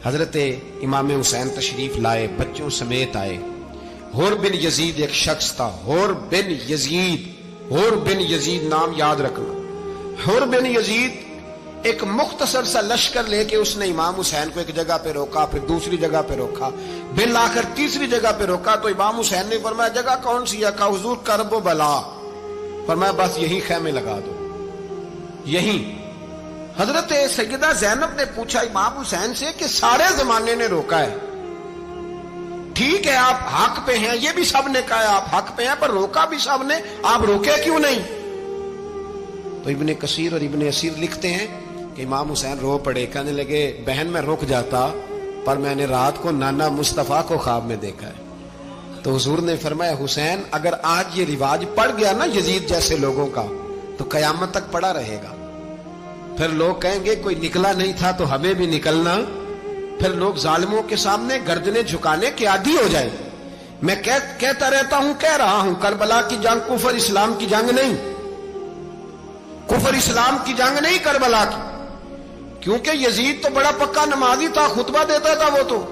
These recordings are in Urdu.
حضرت امام حسین تشریف لائے، بچوں سمیت آئے۔ حور بن یزید ایک شخص تھا، حور بن یزید، حور بن یزید نام یاد رکھنا۔ حور بن یزید ایک مختصر سا لشکر لے کے اس نے امام حسین کو ایک جگہ پہ روکا، پھر دوسری جگہ پہ روکا، بالآخر تیسری جگہ پہ روکا تو امام حسین نے فرمایا جگہ کون سی ہے؟ کہا حضور کرب و بلا۔ فرمایا بس یہی خیمے لگا دو، یہی۔ حضرت سیدہ زینب نے پوچھا امام حسین سے کہ سارے زمانے نے روکا ہے، ٹھیک ہے آپ حق پہ ہیں، یہ بھی سب نے کہا ہے آپ حق پہ ہیں، پر روکا بھی سب نے، آپ روکے کیوں نہیں؟ تو ابن کثیر اور ابن اسیر لکھتے ہیں کہ امام حسین رو پڑے، کہنے لگے بہن میں رک جاتا پر میں نے رات کو نانا مصطفیٰ کو خواب میں دیکھا ہے۔ تو حضور نے فرمایا حسین اگر آج یہ رواج پڑ گیا نا یزید جیسے لوگوں کا تو قیامت تک پڑا رہے گا، پھر لوگ کہیں گے کوئی نکلا نہیں تھا تو ہمیں بھی نکلنا، پھر لوگ ظالموں کے سامنے گردنیں جھکانے کے عادی ہو جائیں۔ میں کہتا رہتا ہوں، کہہ رہا ہوں، کربلا کی جنگ کفر اسلام کی جنگ نہیں، کفر اسلام کی جنگ نہیں کربلا کی، کیونکہ یزید تو بڑا پکا نمازی تھا، خطبہ دیتا تھا وہ تو۔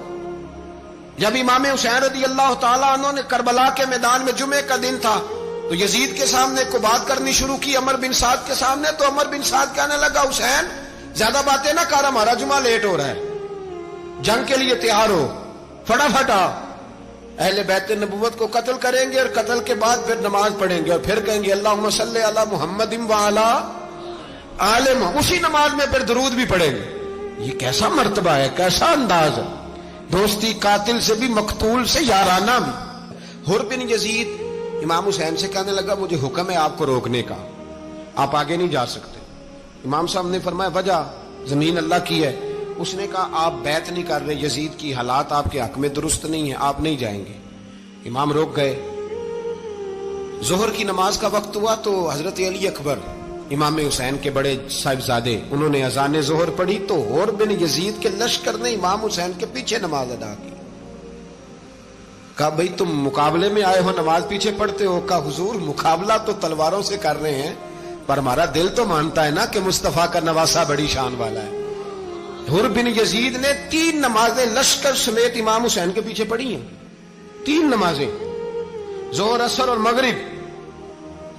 جب امام حسین رضی اللہ تعالیٰ عنہ نے کربلا کے میدان میں جمعے کا دن تھا تو یزید کے سامنے کو بات کرنی شروع کی عمر بن سعد کے سامنے، تو عمر بن سعد کہنے لگا حسین زیادہ باتیں نہ کر، ہمارا جمعہ لیٹ ہو رہا ہے، جنگ کے لیے تیار ہو، فٹافٹ آ۔ اہل بیت نبوت کو قتل کریں گے اور قتل کے بعد پھر نماز پڑھیں گے اور پھر کہیں گے اللہم صلی علی محمد وعلی آل محمد، اسی نماز میں پھر درود بھی پڑھیں گے۔ یہ کیسا مرتبہ ہے، کیسا انداز ہے، دوستی قاتل سے بھی مقتول سے یارانہ بھی۔ حور بن یزید امام حسین سے کہنے لگا مجھے حکم ہے آپ کو روکنے کا، آپ آگے نہیں جا سکتے۔ امام صاحب نے فرمایا وجہ؟ زمین اللہ کی ہے۔ اس نے کہا آپ بیعت نہیں کر رہے، یزید کی حالات آپ کے حق میں درست نہیں ہیں، آپ نہیں جائیں گے۔ امام روک گئے۔ ظہر کی نماز کا وقت ہوا تو حضرت علی اکبر امام حسین کے بڑے صاحبزادے انہوں نے اذان ظہر پڑھی تو حور بن یزید کے لشکر نے امام حسین کے پیچھے نماز ادا کی۔ کہا بھئی تم مقابلے میں آئے ہو، نماز پیچھے پڑھتے ہو؟ کہا حضور مقابلہ تو تلواروں سے کر رہے ہیں پر ہمارا دل تو مانتا ہے نا کہ مصطفیٰ کا نواسہ بڑی شان والا ہے۔ حور بن یزید نے 3 نمازیں لشکر سمیت امام حسین کے پیچھے پڑھی ہیں، 3 نمازیں، ظہر اثر اور مغرب۔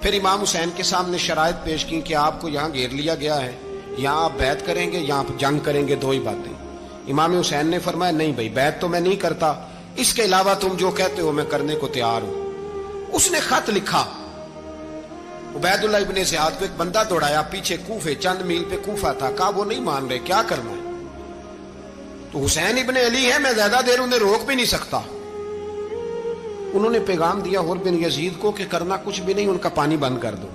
پھر امام حسین کے سامنے شرائط پیش کی کہ آپ کو یہاں گھیر لیا گیا ہے، یہاں آپ بیعت کریں گے، یہاں آپ جنگ کریں گے، 2 ہی باتیں۔ امام حسین نے فرمایا نہیں بھائی بیعت تو میں نہیں کرتا، اس کے علاوہ تم جو کہتے ہو میں کرنے کو تیار ہوں۔ اس نے خط لکھا، عبید اللہ ابن زیاد کو ایک بندہ دوڑایا پیچھے، کوفے چند میل پہ کوفہ تھا، کہا وہ نہیں مان رہے، کیا کرنا ہے؟ تو حسین ابن علی ہے، میں زیادہ دیر انہیں روک بھی نہیں سکتا۔ انہوں نے پیغام دیا حور بن یزید کو کہ کرنا کچھ بھی نہیں، ان کا پانی بند کر دو،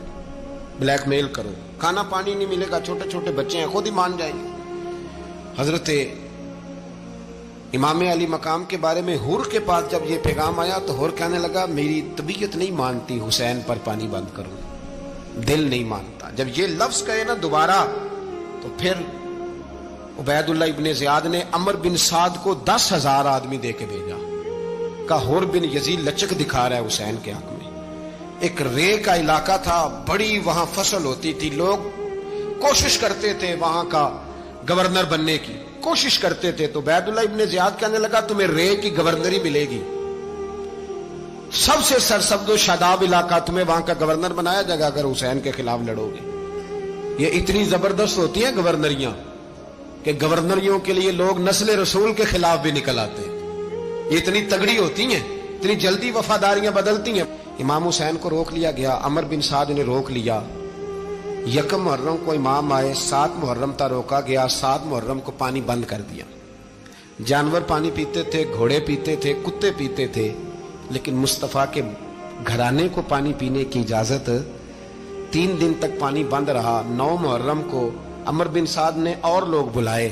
بلیک میل کرو، کھانا پانی نہیں ملے گا، چھوٹے چھوٹے بچے ہیں، خود ہی مان جائیں گے۔ حضرت امام علی مقام کے بارے میں حور کے پاس جب یہ پیغام آیا تو حور کہنے لگا میری طبیعت نہیں مانتی حسین پر پانی بند کروں، دل نہیں مانتا۔ جب یہ لفظ کہے نا دوبارہ تو پھر عبید اللہ ابن زیاد نے عمر بن سعد کو 10,000 آدمی دے کے بھیجا، کہا حور بن یزید لچک دکھا رہا ہے حسین کے حق میں۔ ایک رے کا علاقہ تھا، بڑی وہاں فصل ہوتی تھی، لوگ کوشش کرتے تھے وہاں کا گورنر بننے کی، کوشش کرتے تھے۔ تو عبید اللہ ابن زیاد کہنے لگا تمہیں رے کی گورنری ملے گی، سب سے سرسبز و شاداب علاقہ، تمہیں وہاں کا گورنر بنایا جائے گا اگر حسین کے خلاف لڑو گے۔ یہ اتنی زبردست ہوتی ہیں گورنریاں کہ گورنریوں کے لیے لوگ نسل رسول کے خلاف بھی نکل آتے ہیں، یہ اتنی تگڑی ہوتی ہیں، اتنی جلدی وفاداریاں بدلتی ہیں۔ امام حسین کو روک لیا گیا، عمر بن سعد نے روک لیا۔ 1 محرم کو امام آئے، 7 محرم تا روکا گیا، 7 محرم کو پانی بند کر دیا۔ جانور پانی پیتے تھے، گھوڑے پیتے تھے، کتے پیتے تھے، لیکن مصطفیٰ کے گھرانے کو پانی پینے کی اجازت، 3 دن تک پانی بند رہا۔ 9 محرم کو عمر بن سعد نے اور لوگ بلائے۔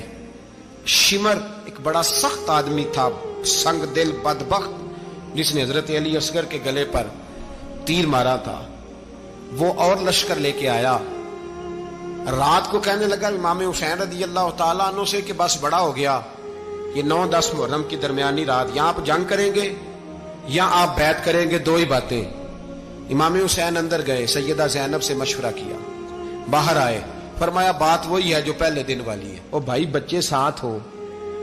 شمر ایک بڑا سخت آدمی تھا، سنگ دل بدبخت، جس نے حضرت علی اصغر کے گلے پر تیر مارا تھا، وہ اور لشکر لے کے آیا۔ رات کو کہنے لگا امام حسین رضی اللہ تعالیٰ عنہ سے کہ بس بڑا ہو گیا، یہ 9-10 محرم کی درمیانی رات، یہاں آپ جنگ کریں گے یا آپ بیعت کریں گے، 2 ہی باتیں۔ امام حسین اندر گئے، سیدہ زینب سے مشورہ کیا، باہر آئے، فرمایا بات وہی ہے جو پہلے دن والی ہے۔ او بھائی بچے ساتھ ہو،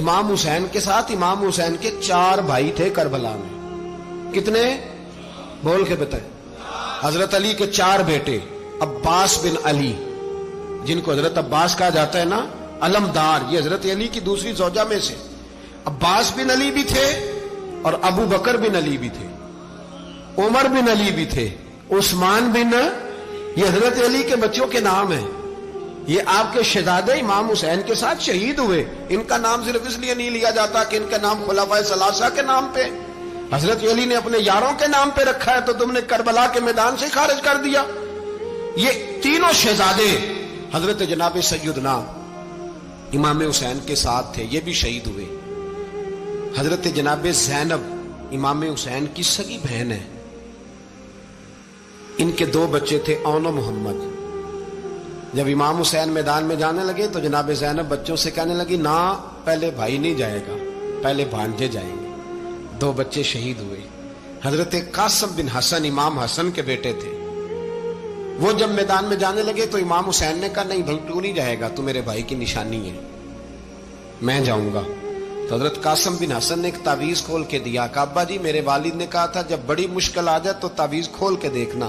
امام حسین کے ساتھ امام حسین کے 4 بھائی تھے کربلا میں. کتنے؟ بول کے بتائیں. حضرت علی کے 4 بیٹے، عباس بن علی، جن کو حضرت عباس کہا جاتا ہے نا، علمدار، یہ حضرت علی کی دوسری زوجہ میں سے. عباس بن علی بھی تھے اور ابو بکر بن علی بھی تھے، عمر بن علی بھی تھے، عثمان بن، یہ حضرت علی کے بچوں کے نام ہیں. یہ آپ کے شہزادے امام حسین کے ساتھ شہید ہوئے. ان کا نام صرف اس لیے نہیں لیا جاتا کہ ان کا نام خلفائے ثلاثہ کے نام پہ، حضرت علی نے اپنے یاروں کے نام پہ رکھا ہے تو تم نے کربلا کے میدان سے خارج کر دیا. یہ تینوں شہزادے حضرت جناب سیدنا امام حسین کے ساتھ تھے، یہ بھی شہید ہوئے. حضرت جناب زینب امام حسین کی سگی بہن ہے. ان کے 2 بچے تھے، اون و محمد. جب امام حسین میدان میں جانے لگے تو جناب زینب بچوں سے کہنے لگی، نہ پہلے بھائی نہیں جائے گا، پہلے بھانجے جائیں گے. 2 بچے شہید ہوئے. حضرت قاسم بن حسن امام حسن کے بیٹے تھے. وہ جب میدان میں جانے لگے تو امام حسین نے کہا، نہیں بھائی تو نہیں جائے گا، تو میرے بھائی کی نشانی ہے، میں جاؤں گا. تو حضرت قاسم بن حسن نے ایک تعویذ کھول کے دیا کہ ابا جی میرے والد نے کہا تھا جب بڑی مشکل آ جائے تو تعویذ کھول کے دیکھنا.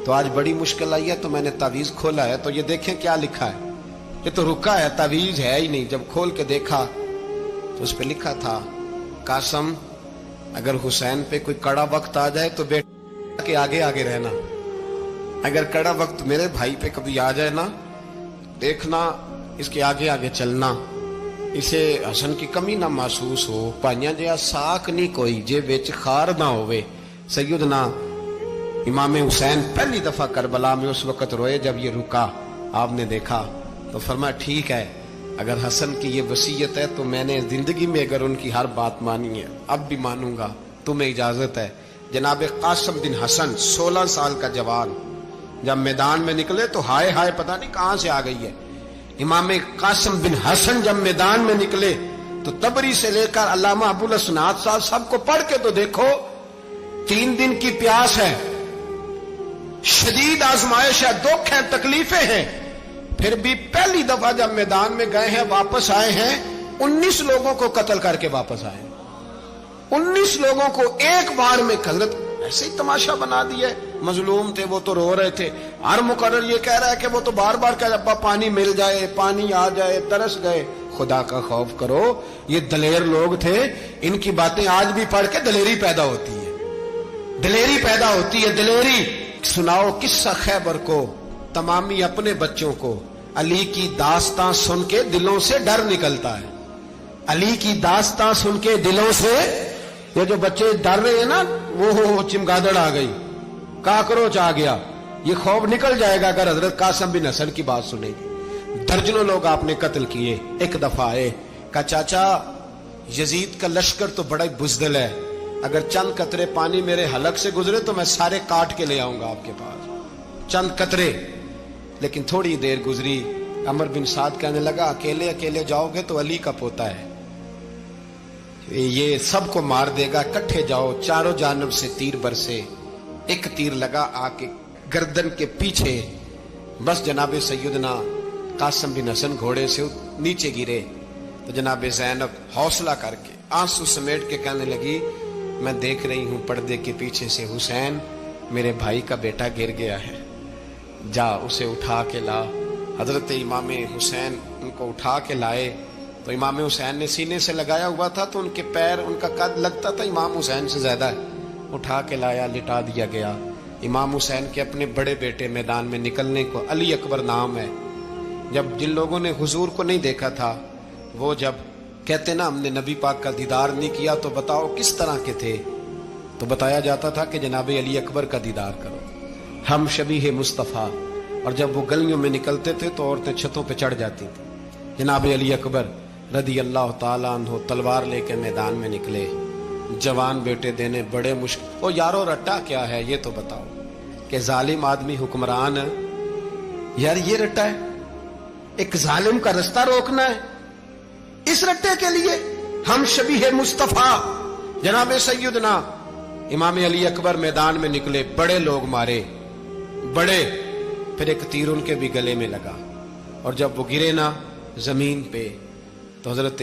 تو آج بڑی مشکل آئی ہے تو میں نے تعویذ کھولا ہے، تو یہ دیکھیں کیا لکھا ہے. یہ تو رکا ہے، تعویذ ہے ہی نہیں. جب کھول کے دیکھا تو اس پہ لکھا تھا، قاسم اگر حسین پہ کوئی کڑا وقت آ جائے تو بیٹے کے آگے آگے رہنا، اگر کڑا وقت میرے بھائی پہ کبھی آ جائے نا، دیکھنا اس کے آگے آگے چلنا، اسے حسن کی کمی نہ محسوس ہو. پائیاں جہا ساک نہیں کوئی جے وچ خار نہ ہوئے. سیدنا امام حسین پہلی دفعہ کربلا میں اس وقت روئے جب یہ رکا. آپ نے دیکھا تو فرمایا ٹھیک ہے، اگر حسن کی یہ وصیت ہے تو میں نے زندگی میں اگر ان کی ہر بات مانی ہے اب بھی مانوں گا، تمہیں اجازت ہے. جناب قاسم بن حسن 16 سال کا جوان جب میدان میں نکلے تو ہائے ہائے پتہ نہیں کہاں سے آ گئی ہے. امام قاسم بن حسن جب میدان میں نکلے تو تبری سے لے کر علامہ ابو الاسناد صاحب سب کو پڑھ کے تو دیکھو. 3 دن کی پیاس ہے، شدید آزمائش ہے، دکھ ہے، تکلیفیں ہیں، پھر بھی پہلی دفعہ جب میدان میں گئے ہیں واپس آئے ہیں 19 لوگوں کو قتل کر کے واپس آئے. 19 لوگوں کو ایک بار میں حضرت ایسے ہی تماشا بنا دیا. مظلوم تھے وہ تو رو رہے تھے. ہر مقرر یہ کہہ رہا ہے کہ وہ تو بار بار کہہ ابا پانی مل جائے، پانی آ جائے، ترس گئے. خدا کا خوف کرو، یہ دلیر لوگ تھے. ان کی باتیں آج بھی پڑھ کے دلیری پیدا ہوتی ہے، دلیری پیدا ہوتی ہے، دلیری. سناؤ قصہ خیبر کو تمامی اپنے بچوں کو. علی کی داستان سن کے دلوں سے ڈر نکلتا ہے. علی کی داستان سن کے دلوں سے یہ جو بچے ڈر رہے ہیں نا، وہ چمگادڑ آ گئی، کاکروچ آ گیا، یہ خوف نکل جائے گا اگر حضرت قاسم بن حسن کی بات سنیں گے. درجنوں لوگ آپ نے قتل کیے. ایک دفعہ آئے کہا چاچا یزید کا لشکر تو بڑا ہی بزدل ہے، اگر چند قطرے پانی میرے حلق سے گزرے تو میں سارے کاٹ کے لے آؤں گا آپ کے پاس، چند قطرے. لیکن تھوڑی دیر گزری، عمر بن سعد کہنے لگا اکیلے اکیلے جاؤ گے تو علی کا پوتا ہے، یہ سب کو مار دے گا، کٹھے جاؤ. چاروں جانب سے تیر برسے. ایک تیر لگا آ کے گردن کے پیچھے، بس جناب سیدنا قاسم بن حسن گھوڑے سے نیچے گرے. تو جناب زینب حوصلہ کر کے آنسو سمیٹ کے کہنے لگی میں دیکھ رہی ہوں پردے کے پیچھے سے حسین میرے بھائی کا بیٹا گر گیا ہے، جا اسے اٹھا کے لا. حضرت امام حسین ان کو اٹھا کے لائے تو امام حسین نے سینے سے لگایا ہوا تھا تو ان کے پیر، ان کا قد لگتا تھا امام حسین سے زیادہ ہے. اٹھا کے لایا، لٹا دیا گیا. امام حسین کے اپنے بڑے بیٹے میدان میں نکلنے کو، علی اکبر نام ہے. جب جن لوگوں نے حضور کو نہیں دیکھا تھا وہ جب کہتے نا ہم نے نبی پاک کا دیدار نہیں کیا تو بتاؤ کس طرح کے تھے، تو بتایا جاتا تھا کہ جناب علی اکبر کا دیدار کرو، ہم شبیہ مصطفیٰ. اور جب وہ گلیوں میں نکلتے تھے تو عورتیں چھتوں پہ چڑھ جاتی تھیں. جناب علی اکبر رضی اللہ تعالیٰ عنہ تلوار لے کے میدان میں نکلے، جوان بیٹے دینے بڑے مشکل. او یارو رٹا کیا ہے یہ تو بتاؤ، کہ ظالم آدمی حکمران ہے یار، یہ رٹا ہے، ایک ظالم کا رستہ روکنا ہے. اس رٹے کے لیے ہم شبیہ مصطفیٰ جناب سیدنا امام علی اکبر میدان میں نکلے، بڑے لوگ مارے، بڑے. پھر ایک تیر ان کے بھی گلے میں لگا اور جب وہ گرے نا زمین پہ تو حضرت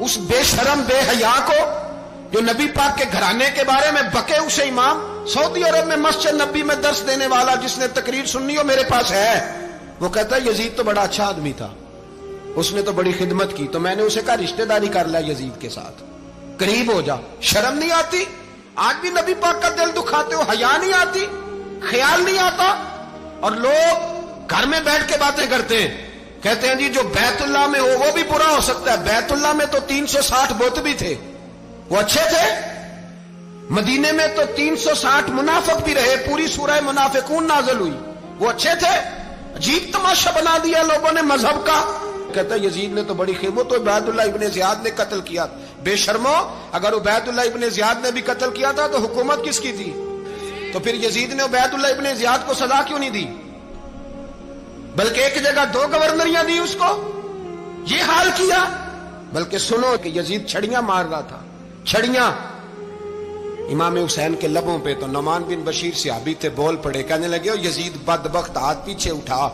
اس بے شرم بے حیا کو جو نبی پاک کے گھرانے کے بارے میں بکے، اسے امام سعودی عرب میں مسجد نبی میں درس دینے والا جس نے تقریر سننی ہو میرے پاس ہے، وہ کہتا ہے یزید تو بڑا اچھا آدمی تھا، اس نے تو بڑی خدمت کی، تو میں نے اسے کہا رشتہ داری کر لیا یزید کے ساتھ، قریب ہو جا۔ شرم نہیں آتی؟ آج بھی نبی پاک کا دل دکھاتے ہو، حیا نہیں آتی، خیال نہیں آتا؟ اور لوگ گھر میں بیٹھ کے باتیں کرتے ہیں، کہتے ہیں جی جو بیت اللہ میں ہو وہ بھی برا ہو سکتا ہے۔ بیت اللہ میں تو 360 بت بھی تھے، وہ اچھے تھے۔ مدینے میں تو 360 منافق بھی رہے، پوری سورہ منافقون نازل ہوئی، وہ اچھے تھے۔ عجیب تماشا بنا دیا لوگوں نے مذہب کا۔ کہتا ہے یزید نے تو بڑی خدمت، تو عبید اللہ ابن زیاد نے قتل کیا۔ بے شرمو، اگر عبید اللہ ابن زیاد نے بھی قتل کیا تھا تو حکومت کس کی تھی؟ تو پھر یزید نے عبید اللہ ابن زیاد کو سزا کیوں نہیں دی؟ بلکہ ایک جگہ 2 گورنریاں دی اس کو، یہ حال کیا۔ بلکہ سنو کہ یزید چھڑیاں مار رہا تھا، چھڑیاں۔ امام حسین کے لبوں پہ تو نعمان بن بشیر صحابی تھے، بول پڑے، کہنے لگے یزید بدبخت، ہاتھ پیچھے اٹھا،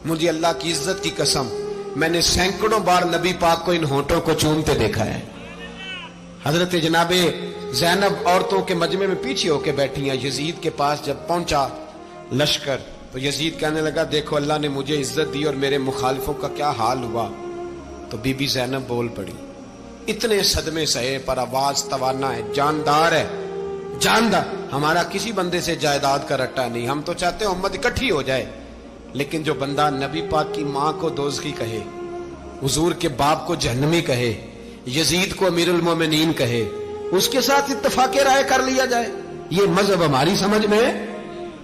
مجھے اللہ کی عزت کی قسم میں نے سینکڑوں بار نبی پاک کو ان ہونٹوں کو چومتے دیکھا ہے۔ حضرت جناب زینب عورتوں کے مجمع میں پیچھے ہو کے بیٹھی ہیں۔ یزید کے پاس جب پہنچا لشکر تو یزید کہنے لگا دیکھو اللہ نے مجھے عزت دی اور میرے مخالفوں کا کیا حال ہوا۔ تو بی بی زینب بول پڑی، اتنے صدمے سہے پر آواز توانا ہے، جاندار ہے، جاندار۔ ہمارا کسی بندے سے جائیداد کا رٹا نہیں، ہم تو چاہتے ہیں امت اکٹھی ہو جائے، لیکن جو بندہ نبی پاک کی ماں کو دوزخی کہے، حضور کے باپ کو جہنمی کہے، یزید کو امیر المومنین کہے، اس کے ساتھ اتفاق رائے کر لیا جائے، یہ مذہب ہماری سمجھ میں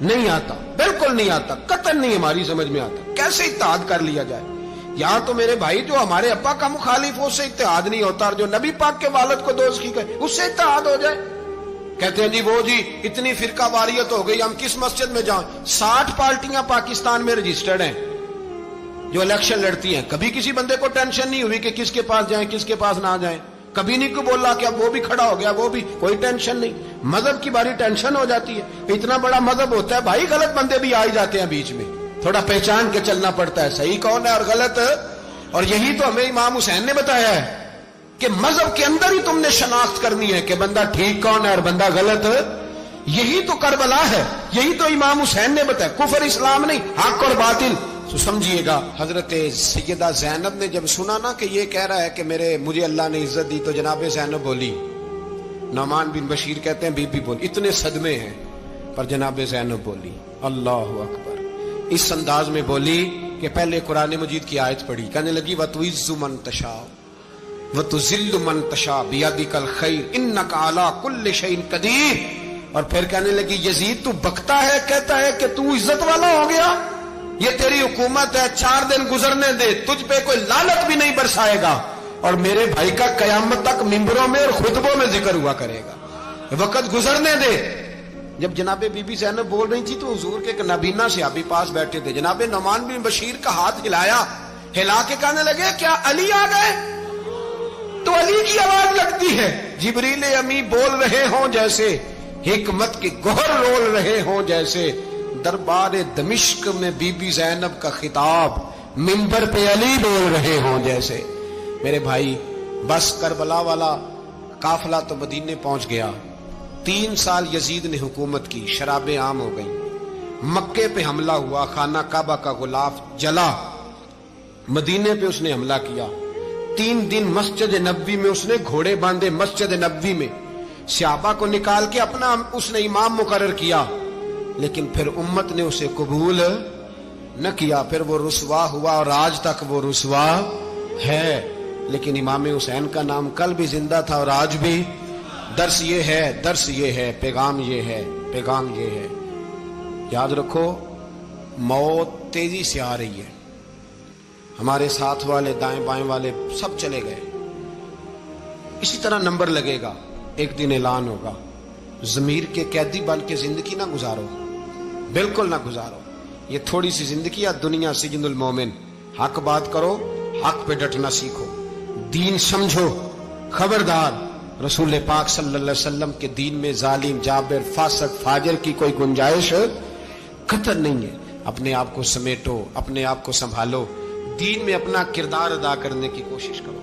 نہیں آتا، بالکل نہیں آتا، قطعاً نہیں ہماری سمجھ میں آتا۔ کیسے اتحاد کر لیا جائے؟ یہاں تو میرے بھائی جو ہمارے ابا کا مخالف ہو اس سے اتحاد نہیں ہوتا، اور جو نبی پاک کے والد کو دوزخی کہے اس سے اتحاد ہو جائے۔ کہتے ہیں جی وہ جی اتنی فرقہ واریت ہو گئی، ہم کس مسجد میں جائیں؟ 60 پارٹیاں پاکستان میں رجسٹرڈ ہیں جو الیکشن لڑتی ہیں، کبھی کسی بندے کو ٹینشن نہیں ہوئی کہ کس کے پاس جائیں کس کے پاس نہ جائیں، کبھی نہیں کوئی بولا کہ اب وہ بھی کھڑا ہو گیا، وہ بھی، کوئی ٹینشن نہیں۔ مذہب کی باری ٹینشن ہو جاتی ہے، اتنا بڑا مذہب ہوتا ہے بھائی، غلط بندے بھی آ جاتے ہیں بیچ میں، تھوڑا پہچان کے چلنا پڑتا ہے صحیح کون ہے اور غلط۔ اور یہی تو ہمیں امام حسین نے بتایا ہے کہ مذہب کے اندر ہی تم نے شناخت کرنی ہے کہ بندہ ٹھیک کون ہے اور بندہ غلط۔ یہی تو کربلا ہے، یہی تو امام حسین نے بتایا، کفر اسلام نہیں، حق اور باطل۔ تو سمجھیے گا حضرت سیدہ زینب نے جب سنا نا کہ یہ کہہ رہا ہے کہ مجھے اللہ نے عزت دی، تو جناب زینب بولی، نعمان بن بشیر کہتے ہیں بی بی بولی، اتنے صدمے ہیں پر جناب زینب بولی اللہ اکبر، اس انداز میں بولی کہ پہلے قرآن مجید کی آیت پڑھی، کہنے لگی وَتُعِزُّ مَن تَشَاءُ وَتُذِلُّ مَن تَشَاءُ بِيَدِكَ الْخَيْرُ إِنَّكَ عَلَىٰ كُلِّ شَيْءٍ قَدِيرٌ۔ اور پھر کہنے لگی یزید تو بکتا ہے، کہتا ہے کہ تو عزت والا ہو گیا، یہ تیری حکومت ہے، 4 دن گزرنے دے، تجھ پہ کوئی لعنت بھی نہیں برسائے گا، اور میرے بھائی کا قیامت تک ممبروں میں اور خطبوں میں ذکر ہوا کرے گا، وقت گزرنے دے۔ جب جناب بی بی زینب بول رہی تھی تو حضور کے ایک نابینا صحابی پاس بیٹھے تھے، جناب نعمان بن بشیر کا ہاتھ ہلایا، ہلا کے کہنے لگے کیا علی آ گئے؟ تو علی کی آواز لگتی ہے، جبریل امی بول رہے ہوں جیسے، حکمت کے گوہر رول رہے ہوں جیسے، دربار دمشق میں بی بی زینب کا خطاب، منبر پہ علی بول رہے ہوں جیسے۔ میرے بھائی بس کربلا والا قافلہ تو مدینے پہنچ گیا، 3 سال یزید نے حکومت کی، شرابیں عام ہو گئی، مکے پہ حملہ ہوا، خانہ کعبہ کا غلاف جلا، مدینے پہ اس نے حملہ کیا، 3 دن مسجد نبوی میں اس نے گھوڑے باندھے، مسجد نبوی میں صحابہ کو نکال کے اپنا اس نے امام مقرر کیا، لیکن پھر امت نے اسے قبول نہ کیا، پھر وہ رسوا ہوا اور آج تک وہ رسوا ہے۔ لیکن امام حسین کا نام کل بھی زندہ تھا اور آج بھی۔ درس یہ ہے، پیغام یہ ہے، پیغام یہ ہے، یاد رکھو موت تیزی سے آ رہی ہے، ہمارے ساتھ والے دائیں بائیں والے سب چلے گئے، اسی طرح نمبر لگے گا، ایک دن اعلان ہوگا۔ ضمیر کے قیدی بن کے زندگی نہ گزارو، بالکل نہ گزارو، یہ تھوڑی سی زندگی ہے، دنیا سجن المومن۔ حق بات کرو، حق پہ ڈٹنا سیکھو، دین سمجھو، خبردار رسول پاک صلی اللہ علیہ وسلم کے دین میں ظالم، جابر، فاسق، فاجر کی کوئی گنجائش قطع نہیں ہے۔ اپنے آپ کو سمیٹو، اپنے آپ کو سنبھالو، دین میں اپنا کردار ادا کرنے کی کوشش کرو۔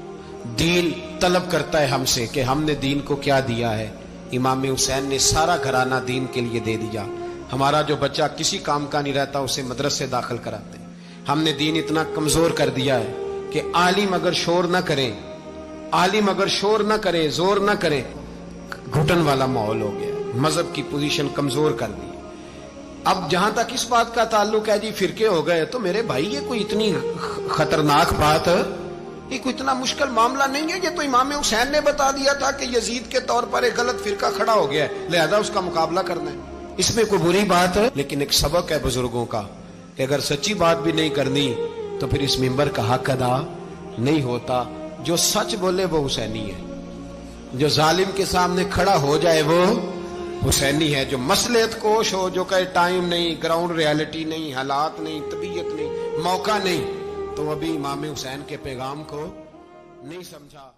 دین طلب کرتا ہے ہم سے کہ ہم نے دین کو کیا دیا ہے. امام حسین نے سارا گھرانہ دین کے لیے دے دیا. ہمارا جو بچہ کسی کام کا نہیں رہتا اسے مدرسے داخل کراتے ہیں. ہم نے دین اتنا کمزور کر دیا ہے کہ عالم اگر شور نہ کرے، عالم اگر شور نہ کرے، زور نہ کرے، گھٹن والا ماحول ہو گیا. مذہب کی پوزیشن کمزور کر دی. اب جہاں تک اس بات کا تعلق ہے جی فرقے ہو گئے، تو میرے بھائی یہ کوئی اتنی خطرناک بات ہے، یہ کوئی اتنا مشکل معاملہ نہیں ہے. یہ تو امام حسین نے بتا دیا تھا کہ یزید کے طور پر ایک غلط فرقہ کھڑا ہو گیا ہے، لہذا اس کا مقابلہ کرنا ہے. اس میں کوئی بری بات ہے؟ لیکن ایک سبق ہے بزرگوں کا کہ اگر سچی بات بھی نہیں کرنی تو پھر اس منبر کا حق ادا نہیں ہوتا. جو سچ بولے وہ حسینی ہے، جو ظالم کے سامنے کھڑا ہو جائے وہ حسینی ہے. جو مصلحت کوش ہو، جو کہے ٹائم نہیں، گراؤنڈ ریالٹی نہیں، حالات نہیں، طبیعت نہیں، موقع نہیں، تو ابھی امام حسین کے پیغام کو نہیں سمجھا.